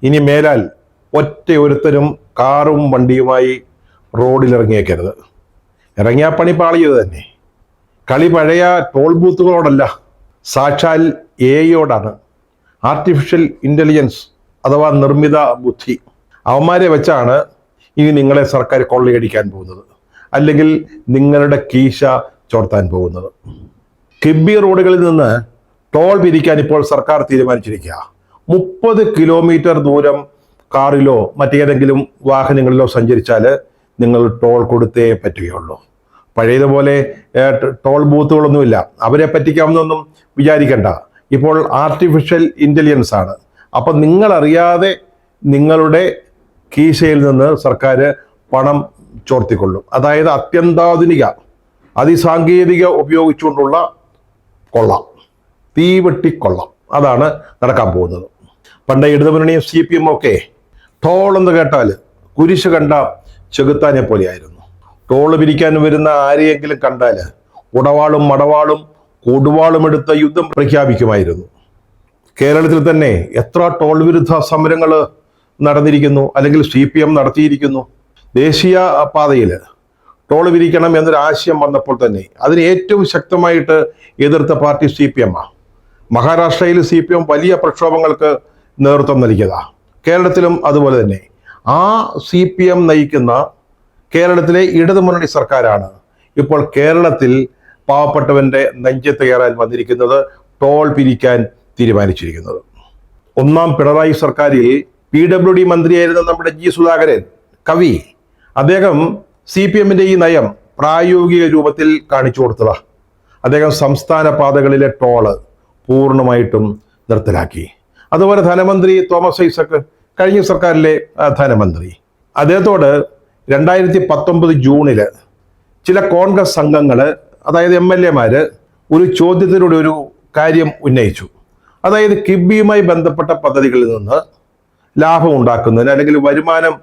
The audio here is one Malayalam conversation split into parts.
ഇനി മേലാൽ ഒറ്റ ഒരുത്തരും കാറും വണ്ടിയുമായി റോഡിൽ ഇറങ്ങിയേക്കരുത്. ഇറങ്ങിയാൽ പണി പാളിയത് തന്നെ. കളി പഴയ ടോൾ ബൂത്തുകളോടല്ല, സാക്ഷാൽ AI ആർട്ടിഫിഷ്യൽ ഇൻ്റലിജൻസ് അഥവാ നിർമ്മിത ബുദ്ധി. അവന്മാരെ വെച്ചാണ് ഇനി നിങ്ങളെ സർക്കാർ കൊള്ളയടിക്കാൻ പോകുന്നത്, അല്ലെങ്കിൽ നിങ്ങളുടെ കീശ ചോർത്താൻ പോകുന്നത്. കിബി റോഡുകളിൽ നിന്ന് ടോൾ പിരിക്കാൻ ഇപ്പോൾ സർക്കാർ തീരുമാനിച്ചിരിക്കുക. 30 കിലോമീറ്റർ ദൂരം കാറിലോ മറ്റേതെങ്കിലും വാഹനങ്ങളിലോ സഞ്ചരിച്ചാൽ നിങ്ങൾ ടോൾ കൊടുത്തേ പറ്റുകയുള്ളൂ. പഴയതുപോലെ ടോൾ ബൂത്തുകളൊന്നുമില്ല. അവരെ പറ്റിക്കാമെന്നൊന്നും വിചാരിക്കണ്ട. ഇപ്പോൾ ആർട്ടിഫിഷ്യൽ ഇൻ്റലിജൻസ് ആണ്. അപ്പം നിങ്ങളറിയാതെ നിങ്ങളുടെ കീശയിൽ നിന്ന് സർക്കാർ പണം ചോർത്തിക്കൊള്ളും. അതായത് അത്യന്താധുനിക അതിസാങ്കേതിക ഉപയോഗിച്ചുകൊണ്ടുള്ള കൊള്ള, തീവെട്ടിക്കൊള്ള, അതാണ് നടക്കാൻ പോകുന്നത്. പണ്ട് ഇടതുമുന്നണിയും CPM ഒക്കെ ടോൾ എന്ന് കേട്ടാൽ കുരിശ് കണ്ട ചെകുത്താനെ പോലെയായിരുന്നു. ടോള് പിരിക്കാൻ വരുന്ന ആരെയെങ്കിലും കണ്ടാൽ ഉടവാളും മടവാളും കൊടുവാളും എടുത്ത യുദ്ധം പ്രഖ്യാപിക്കുമായിരുന്നു. കേരളത്തിൽ തന്നെ എത്ര ടോൾ വിരുദ്ധ സമരങ്ങൾ നടന്നിരിക്കുന്നു, അല്ലെങ്കിൽ CPM നടത്തിയിരിക്കുന്നു. ദേശീയ പാതയിൽ ടോൾ പിരിക്കണം എന്നൊരു ആശയം വന്നപ്പോൾ തന്നെ അതിന് ഏറ്റവും ശക്തമായിട്ട് എതിർത്ത പാർട്ടി CPM ആണ്. മഹാരാഷ്ട്രയിൽ CPM വലിയ പ്രക്ഷോഭങ്ങൾക്ക് നേതൃത്വം നൽകിയതാണ്. കേരളത്തിലും അതുപോലെ തന്നെ. ആ CPM നയിക്കുന്ന കേരളത്തിലെ ഇടതുമുന്നണി സർക്കാരാണ് ഇപ്പോൾ കേരളത്തിൽ പാവപ്പെട്ടവന്റെ നെഞ്ചത്ത് കയറാൻ വന്നിരിക്കുന്നത്, ടോൾ പിരിക്കാൻ തീരുമാനിച്ചിരിക്കുന്നത്. ഒന്നാം പിണറായി സർക്കാരിൽ PWD മന്ത്രിയായിരുന്ന നമ്മുടെ G. സുധാകരൻ കവി, അദ്ദേഹം CPMന്റെ ഈ നയം പ്രായോഗിക രൂപത്തിൽ കാണിച്ചു കൊടുത്തതാ. അദ്ദേഹം സംസ്ഥാന പാതകളിലെ ടോള് പൂർണ്ണമായിട്ടും നിർത്തലാക്കി. അതുപോലെ ധനമന്ത്രി തോമസ് ഐസക്, കഴിഞ്ഞ സർക്കാരിലെ ധനമന്ത്രി, അദ്ദേഹത്തോട് 2019 ജൂണില് ചില കോൺഗ്രസ് അംഗങ്ങൾ, അതായത് MLA ഒരു ചോദ്യത്തിലൂടെ ഒരു കാര്യം ഉന്നയിച്ചു. അതായത് കിബിയുമായി ബന്ധപ്പെട്ട പദ്ധതികളിൽ നിന്ന് ലാഭം ഉണ്ടാക്കുന്നതിന് അല്ലെങ്കിൽ വരുമാനം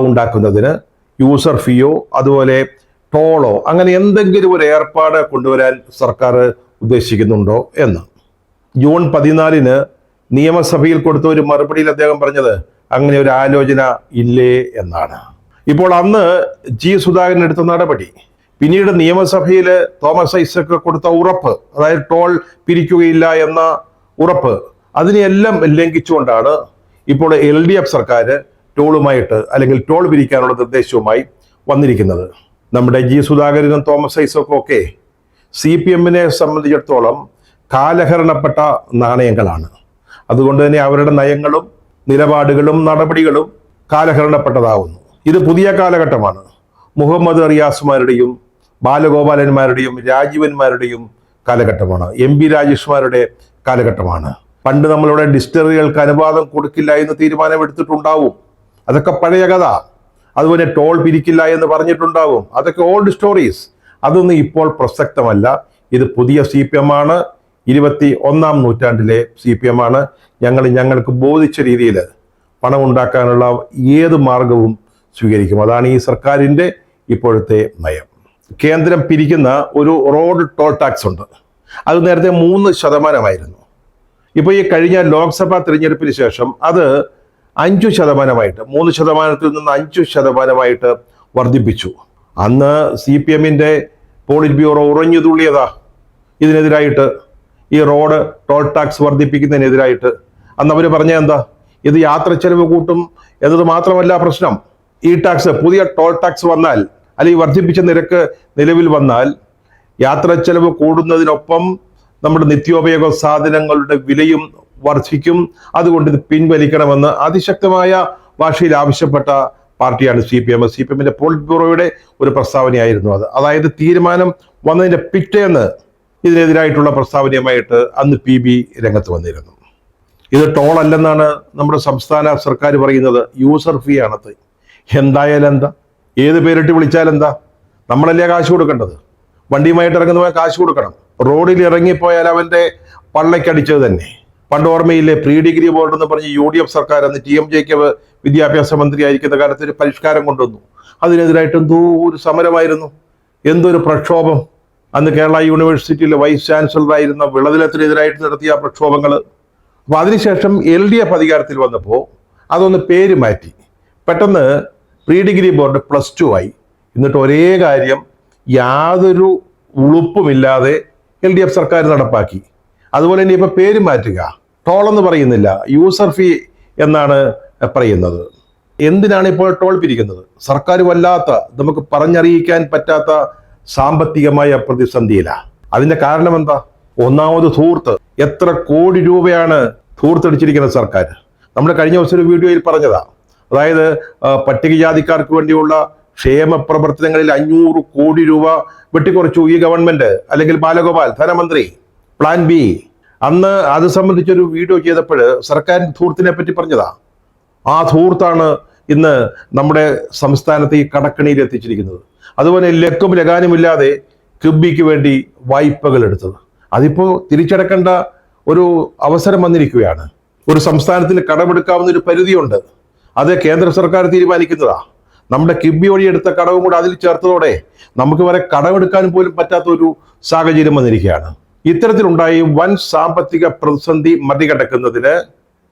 ഉണ്ടാക്കുന്നതിന് യൂസർ ഫീയോ അതുപോലെ ടോളോ അങ്ങനെ എന്തെങ്കിലും ഒരു ഏർപ്പാട് കൊണ്ടുവരാൻ സർക്കാർ ഉദ്ദേശിക്കുന്നുണ്ടോ എന്ന്. ജൂൺ 14 നിയമസഭയിൽ കൊടുത്ത ഒരു മറുപടിയിൽ അദ്ദേഹം പറഞ്ഞത് അങ്ങനെ ഒരു ആലോചന ഇല്ലേ എന്നാണ്. ഇപ്പോൾ അന്ന് G. സുധാകരൻ എടുത്ത നടപടി, പിന്നീട് നിയമസഭയിൽ തോമസ് ഐസക് കൊടുത്ത ഉറപ്പ്, അതായത് ടോൾ പിരിക്കുകയില്ല എന്ന ഉറപ്പ്, അതിനെയെല്ലാം ലംഘിച്ചുകൊണ്ടാണ് ഇപ്പോൾ LDF സർക്കാർ ടോളുമായിട്ട് അല്ലെങ്കിൽ ടോൾ പിരിക്കാനുള്ള നിർദ്ദേശവുമായി വന്നിരിക്കുന്നത്. നമ്മുടെ G. സുധാകരനും തോമസ് ഐസക്കും ഒക്കെ CPMനെ സംബന്ധിച്ചിടത്തോളം കാലഹരണപ്പെട്ട നാണയങ്ങളാണ്. അതുകൊണ്ട് തന്നെ അവരുടെ നയങ്ങളും നിലപാടുകളും നടപടികളും കാലഹരണപ്പെട്ടതാവുന്നു. ഇത് പുതിയ കാലഘട്ടമാണ്. മുഹമ്മദ് റിയാസുമാരുടെയും ബാലഗോപാലന്മാരുടെയും രാജീവന്മാരുടെയും കാലഘട്ടമാണ്. MP രാജേഷ്മാരുടെ കാലഘട്ടമാണ്. പണ്ട് നമ്മളുടെ ഡിസ്റ്റിലറികൾക്ക് അനുവാദം കൊടുക്കില്ല എന്ന് തീരുമാനമെടുത്തിട്ടുണ്ടാവും. അതൊക്കെ പഴയ കഥ. അതുപോലെ ടോൾ പിരിക്കില്ല എന്ന് പറഞ്ഞിട്ടുണ്ടാവും. അതൊക്കെ ഓൾഡ് സ്റ്റോറീസ്. അതൊന്നും ഇപ്പോൾ പ്രസക്തമല്ല. ഇത് പുതിയ CPM ആണ്. 21ാം നൂറ്റാണ്ടിലെ CPM ആണ്. ഞങ്ങൾക്ക് ബോധിച്ച രീതിയിൽ പണം ഉണ്ടാക്കാനുള്ള ഏത് മാർഗവും സ്വീകരിക്കും. അതാണ് ഈ സർക്കാരിൻ്റെ ഇപ്പോഴത്തെ നയം. കേന്ദ്രം പിരിക്കുന്ന ഒരു റോഡ് ടോൾ ടാക്സ് ഉണ്ട്. അത് നേരത്തെ 3% ഇപ്പോൾ ഈ കഴിഞ്ഞ ലോക്സഭാ തിരഞ്ഞെടുപ്പിന് ശേഷം അത് 5%, 3%ത്തിൽ നിന്ന് 5% വർദ്ധിപ്പിച്ചു. അന്ന് CPMന്റെ പോളിറ്റ് ബ്യൂറോ ഉറഞ്ഞു തുള്ളിയതാ ഇതിനെതിരായിട്ട്, ഈ റോഡ് ടോൾ ടാക്സ് വർദ്ധിപ്പിക്കുന്നതിനെതിരായിട്ട്. അന്ന് അവർ പറഞ്ഞ എന്താ, ഇത് യാത്ര ചെലവ് കൂട്ടും എന്നത് മാത്രമല്ല പ്രശ്നം. ഈ ടാക്സ്, പുതിയ ടോൾ ടാക്സ് വന്നാൽ അല്ലെങ്കിൽ വർദ്ധിപ്പിച്ച നിരക്ക് നിലവിൽ വന്നാൽ യാത്ര ചെലവ് കൂടുന്നതിനൊപ്പം നമ്മുടെ നിത്യോപയോഗ സാധനങ്ങളുടെ വിലയും വർദ്ധിക്കും. അതുകൊണ്ട് ഇത് പിൻവലിക്കണമെന്ന് അതിശക്തമായ ഭാഷയിൽ ആവശ്യപ്പെട്ട പാർട്ടിയാണ് CPM. CPMന്റെ പോളിറ്റ് ബ്യൂറോയുടെ ഒരു പ്രസ്താവനയായിരുന്നു അത്. അതായത് തീരുമാനം വന്നതിന്റെ പിറ്റേന്ന് ഇതിനെതിരായിട്ടുള്ള പ്രസ്താവനയുമായിട്ട് അന്ന് PB രംഗത്ത് വന്നിരുന്നു. ഇത് ടോൾ അല്ലെന്നാണ് നമ്മുടെ സംസ്ഥാന സർക്കാർ പറയുന്നത്. യൂസർ ഫീ ആണത്. എന്തായാലും എന്താ, ഏത് പേരിട്ട് വിളിച്ചാലെന്താ, നമ്മളല്ലേ കാശ് കൊടുക്കേണ്ടത്. വണ്ടിയുമായിട്ട് ഇറങ്ങുന്നവൻ കാശ് കൊടുക്കണം. റോഡിൽ ഇറങ്ങിപ്പോയാൽ അവൻ്റെ പള്ളയ്ക്കടിച്ചത് തന്നെ. പണ്ട് ഓർമ്മയില്ലേ, പ്രീ ഡിഗ്രി ബോർഡ് എന്ന് പറഞ്ഞ് UDF സർക്കാർ അന്ന് TMJക്ക് വിദ്യാഭ്യാസ മന്ത്രി ആയിരിക്കുന്ന കാലത്ത് ഒരു പരിഷ്കാരം കൊണ്ടുവന്നു. അതിനെതിരായിട്ട് എന്തോ ഒരു സമരമായിരുന്നു, എന്തൊരു പ്രക്ഷോഭം. അന്ന് കേരള യൂണിവേഴ്സിറ്റിയിലെ വൈസ് ചാൻസലറായിരുന്ന വിളനിലത്തിനെതിരായിട്ട് നടത്തിയ പ്രക്ഷോഭങ്ങൾ. അപ്പോൾ അതിനുശേഷം LDF അധികാരത്തിൽ വന്നപ്പോൾ അതൊന്ന് പേര് മാറ്റി. പെട്ടെന്ന് പ്രീ ഡിഗ്രി ബോർഡ് +2 ആയി. എന്നിട്ട് ഒരേ കാര്യം യാതൊരു ഉളുപ്പുമില്ലാതെ LDF സർക്കാർ നടപ്പാക്കി. അതുപോലെ തന്നെ ഇപ്പൊ പേര് മാറ്റുക, ടോൾ എന്ന് പറയുന്നില്ല, യൂസർ ഫീ എന്നാണ് പറയുന്നത്. എന്തിനാണ് ഇപ്പോൾ ടോൾ പിരിക്കുന്നത്? സർക്കാർ വല്ലാത്ത, നമുക്ക് പറഞ്ഞറിയിക്കാൻ പറ്റാത്ത സാമ്പത്തികമായ പ്രതിസന്ധിയിലാണ്. അതിന്റെ കാരണം എന്താ? ഒന്നാമത് ധൂർത്ത്. എത്ര കോടി രൂപയാണ് ധൂർത്തടിച്ചിരിക്കുന്നത് സർക്കാർ. നമ്മൾ കഴിഞ്ഞ ദിവസം ഒരു വീഡിയോയിൽ പറഞ്ഞതാ. അതായത് പട്ടികജാതിക്കാർക്ക് വേണ്ടിയുള്ള ക്ഷേമ പ്രവർത്തനങ്ങളിൽ 500 കോടി രൂപ വെട്ടിക്കുറച്ചു ഈ ഗവൺമെന്റ്, അല്ലെങ്കിൽ ബാലഗോപാൽ ധനമന്ത്രി. Plan B. അന്ന് അത് സംബന്ധിച്ചൊരു വീഡിയോ ചെയ്തപ്പോൾ സർക്കാർ ധൂർത്തിനെ പറ്റി പറഞ്ഞതാ. ആ ധൂർത്താണ് ഇന്ന് നമ്മുടെ സംസ്ഥാനത്ത് ഈ കടക്കണിയിൽ എത്തിച്ചിരിക്കുന്നത്. അതുപോലെ ലക്കും ലഗാനുമില്ലാതെ കിബിക്ക് വേണ്ടി വായ്പകൾ എടുത്തത്. അതിപ്പോ തിരിച്ചടക്കേണ്ട ഒരു അവസരം വന്നിരിക്കുകയാണ്. ഒരു സംസ്ഥാനത്തിന് കടമെടുക്കാവുന്ന ഒരു പരിധിയുണ്ട്, അത് കേന്ദ്ര സർക്കാർ തീരുമാനിക്കുന്നതാ. നമ്മുടെ കിബി വഴി എടുത്ത കടവും കൂടെ അതിൽ ചേർത്തതോടെ നമുക്ക് വരെ കടമെടുക്കാൻ പോലും പറ്റാത്ത ഒരു സാഹചര്യം വന്നിരിക്കുകയാണ്. ഇത്തരത്തിലുണ്ടായി വൻ സാമ്പത്തിക പ്രതിസന്ധി മറികടക്കുന്നതിന്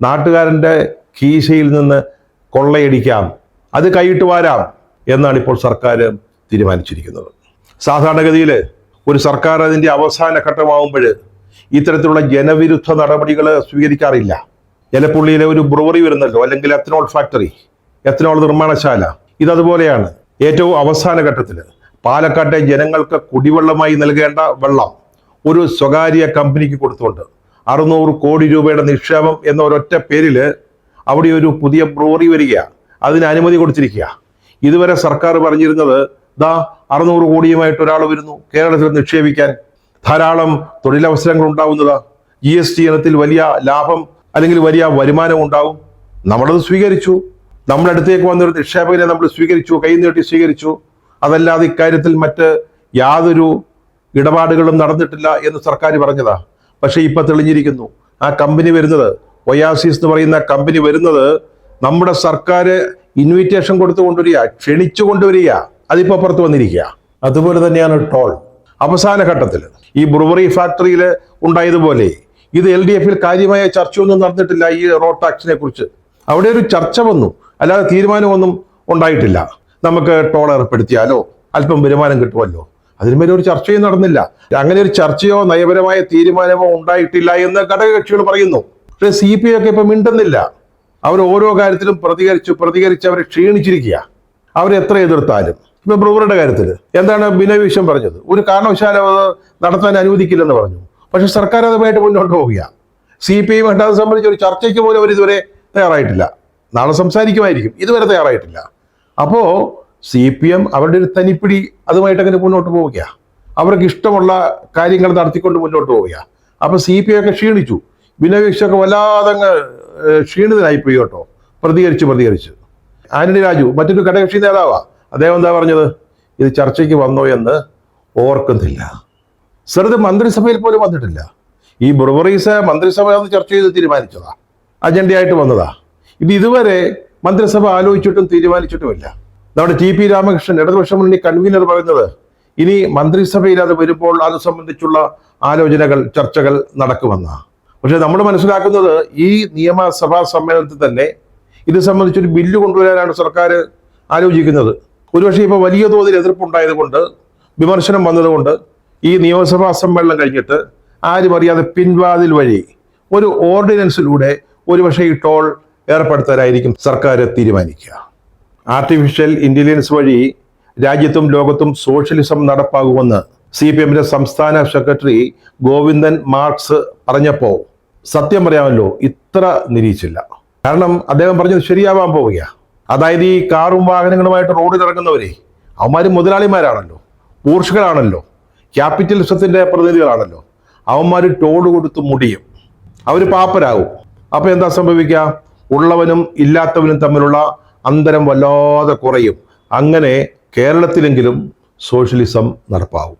നാട്ടുകാരന്റെ കീശയിൽ നിന്ന് കൊള്ളയടിക്കാം, അത് കൈയിട്ട് വാരാം എന്നാണ് ഇപ്പോൾ സർക്കാർ തീരുമാനിച്ചിരിക്കുന്നത്. സാധാരണഗതിയിൽ ഒരു സർക്കാർ അതിൻ്റെ അവസാന ഘട്ടമാവുമ്പോൾ ഇത്തരത്തിലുള്ള ജനവിരുദ്ധ നടപടികൾ സ്വീകരിക്കാറില്ല. ജലപ്പുള്ളിയിലെ ഒരു ബ്രൂവറി വരുന്നല്ലോ, അല്ലെങ്കിൽ എത്തനോൾ ഫാക്ടറി, എത്തനോൾ നിർമ്മാണശാല, ഇതതുപോലെയാണ്. ഏറ്റവും അവസാന ഘട്ടത്തിൽ പാലക്കാട്ടെ ജനങ്ങൾക്ക് കുടിവെള്ളമായി നൽകേണ്ട വെള്ളം ഒരു സ്വകാര്യ കമ്പനിക്ക് കൊടുത്തുകൊണ്ട് 600 കോടി രൂപയുടെ നിക്ഷേപം എന്ന ഒരൊറ്റ പേരിൽ അവിടെ ഒരു പുതിയ ബ്രൂവറി വരിക, അതിന് അനുമതി കൊടുത്തിരിക്കുക. ഇതുവരെ സർക്കാർ പറഞ്ഞിരുന്നത് 600 കോടിയുമായിട്ട് ഒരാൾ വരുന്നു കേരളത്തിൽ നിക്ഷേപിക്കാൻ, ധാരാളം തൊഴിലവസരങ്ങൾ ഉണ്ടാവുന്നതാ, GST ഇനത്തിൽ വലിയ ലാഭം അല്ലെങ്കിൽ വലിയ വരുമാനം ഉണ്ടാവും. നമ്മളത് സ്വീകരിച്ചു. നമ്മുടെ അടുത്തേക്ക് വന്നൊരു നിക്ഷേപകനെ നമ്മൾ സ്വീകരിച്ചു, കൈ നീട്ടി സ്വീകരിച്ചു. അതല്ലാതെ ഇക്കാര്യത്തിൽ മറ്റ് യാതൊരു ഇടപാടുകളും നടന്നിട്ടില്ല എന്ന് സർക്കാർ പറഞ്ഞതാ. പക്ഷെ ഇപ്പൊ തെളിഞ്ഞിരിക്കുന്നു, ആ കമ്പനി വരുന്നത്, ഒയാസിസ് എന്ന് പറയുന്ന കമ്പനി വരുന്നത് നമ്മുടെ സർക്കാർ ഇൻവിറ്റേഷൻ കൊടുത്തു കൊണ്ടുവരിക, ക്ഷണിച്ചു കൊണ്ടുവരിക. അതിപ്പോ പുറത്ത് വന്നിരിക്കുക. അതുപോലെ തന്നെയാണ് ടോൾ. അവസാന ഘട്ടത്തിൽ ഈ ബ്രൂവറി ഫാക്ടറിയിൽ ഉണ്ടായതുപോലെ ഇത് LDF-ൽ കാര്യമായ ചർച്ചയൊന്നും നടന്നിട്ടില്ല. ഈ റോഡ് ടാക്സിനെ കുറിച്ച് അവിടെ ഒരു ചർച്ച വന്നു, അല്ലാതെ തീരുമാനമൊന്നും ഉണ്ടായിട്ടില്ല. നമുക്ക് ടോൾ ഏർപ്പെടുത്തിയാലോ അല്പം വരുമാനം കിട്ടുമല്ലോ, അതിനുമേലെ ഒരു ചർച്ചയും നടന്നില്ല. അങ്ങനെ ഒരു ചർച്ചയോ നയപരമായ തീരുമാനമോ ഉണ്ടായിട്ടില്ല എന്ന് ഘടകകക്ഷികൾ പറയുന്നു. പക്ഷേ CPI ഒക്കെ ഇപ്പൊ മിണ്ടുന്നില്ല. അവർ ഓരോ കാര്യത്തിലും പ്രതികരിച്ച് അവരെ ക്ഷീണിച്ചിരിക്കുക. അവരെത്ര എതിർത്താലും. ഇപ്പൊ ബ്രൂവറിയുടെ കാര്യത്തിൽ എന്താണ് ബിനോയ് വിശ്വം പറഞ്ഞത്? ഒരു കാരണവശാലും അത് നടത്താൻ അനുവദിക്കില്ലെന്ന് പറഞ്ഞു. പക്ഷെ സർക്കാർ അതുമായിട്ട് മുന്നോട്ട് പോവുക. CPI അത് സംബന്ധിച്ച് ഒരു ചർച്ചയ്ക്ക് പോലും അവർ ഇതുവരെ തയ്യാറായിട്ടില്ല. നാളെ സംസാരിക്കുമായിരിക്കും, ഇതുവരെ തയ്യാറായിട്ടില്ല. അപ്പോ CPM അവരുടെ ഒരു തനിപ്പിടി അതുമായിട്ട് അങ്ങനെ മുന്നോട്ട് പോവുക, അവർക്ക് ഇഷ്ടമുള്ള കാര്യങ്ങൾ നടത്തിക്കൊണ്ട് മുന്നോട്ട് പോവുക. അപ്പൊ CPI ഒക്കെ ക്ഷീണിച്ചു. ബിനോയ് വിശ്വമൊക്കെ വല്ലാതെ ക്ഷീണിതനായിപ്പോയി കേട്ടോ, പ്രതികരിച്ച്. ആന്റണി രാജു മറ്റൊരു ഘടകകക്ഷി നേതാവാ, അദ്ദേഹം എന്താ പറഞ്ഞത്? ഇത് ചർച്ചയ്ക്ക് വന്നോ എന്ന് ഓർക്കുന്നില്ല. ചെറുത് മന്ത്രിസഭയിൽ പോലും വന്നിട്ടില്ല. ഈ ബ്രൂവറീസ് മന്ത്രിസഭ ഒന്ന് ചർച്ച ചെയ്ത് തീരുമാനിച്ചതാ, അജണ്ടയായിട്ട് വന്നതാ. ഇത് ഇതുവരെ മന്ത്രിസഭ ആലോചിച്ചിട്ടും തീരുമാനിച്ചിട്ടുമില്ല. നമ്മുടെ TP രാമകൃഷ്ണൻ, ഇടതുപക്ഷ മുന്നണി കൺവീനർ, പറയുന്നത് ഇനി മന്ത്രിസഭയിൽ അത് വരുമ്പോൾ അത് സംബന്ധിച്ചുള്ള ആലോചനകൾ, ചർച്ചകൾ നടക്കുമെന്നാണ്. പക്ഷെ നമ്മൾ മനസ്സിലാക്കുന്നത് ഈ നിയമസഭാ സമ്മേളനത്തിൽ തന്നെ ഇത് സംബന്ധിച്ചൊരു ബില്ല് കൊണ്ടുവരാനാണ് സർക്കാർ ആലോചിക്കുന്നത്. ഒരുപക്ഷെ ഇപ്പോൾ വലിയ തോതിൽ എതിർപ്പുണ്ടായത് കൊണ്ട്, വിമർശനം വന്നതുകൊണ്ട് ഈ നിയമസഭാ സമ്മേളനം കഴിഞ്ഞിട്ട് ആരും അറിയാതെ പിൻവാതിൽ വഴി ഒരു ഓർഡിനൻസിലൂടെ ഒരുപക്ഷെ ഈ ടോൾ ഏർപ്പെടുത്താനായിരിക്കും സർക്കാർ തീരുമാനിക്കുക. ആർട്ടിഫിഷ്യൽ ഇന്റലിജൻസ് വഴി രാജ്യത്തും ലോകത്തും സോഷ്യലിസം നടപ്പാകുമെന്ന് CPM-ന്റെ സംസ്ഥാന സെക്രട്ടറി ഗോവിന്ദൻ മാർക്സ് പറഞ്ഞപ്പോൾ സത്യം പറയാമല്ലോ, ഇത്ര നിരീക്ഷിച്ചില്ല. കാരണം അദ്ദേഹം പറഞ്ഞത് ശരിയാവാൻ പോവുക. അതായത് ഈ കാറും വാഹനങ്ങളുമായിട്ട് റോഡിൽ ഇറങ്ങുന്നവരെ, അവന്മാർ മുതലാളിമാരാണല്ലോ, ഊർഷകളാണല്ലോ, ക്യാപിറ്റലിസത്തിന്റെ പ്രതിനിധികളാണല്ലോ. അവന്മാർ ടോൾ കൊടുത്ത് മുടിയും, അവർ പാപ്പരാകും. അപ്പൊ എന്താ സംഭവിക്കുക? ഉള്ളവനും ഇല്ലാത്തവനും തമ്മിലുള്ള അന്തരം വല്ലാതെ കുറയും. അങ്ങനെ കേരളത്തിലെങ്കിലും സോഷ്യലിസം നടപ്പാവും.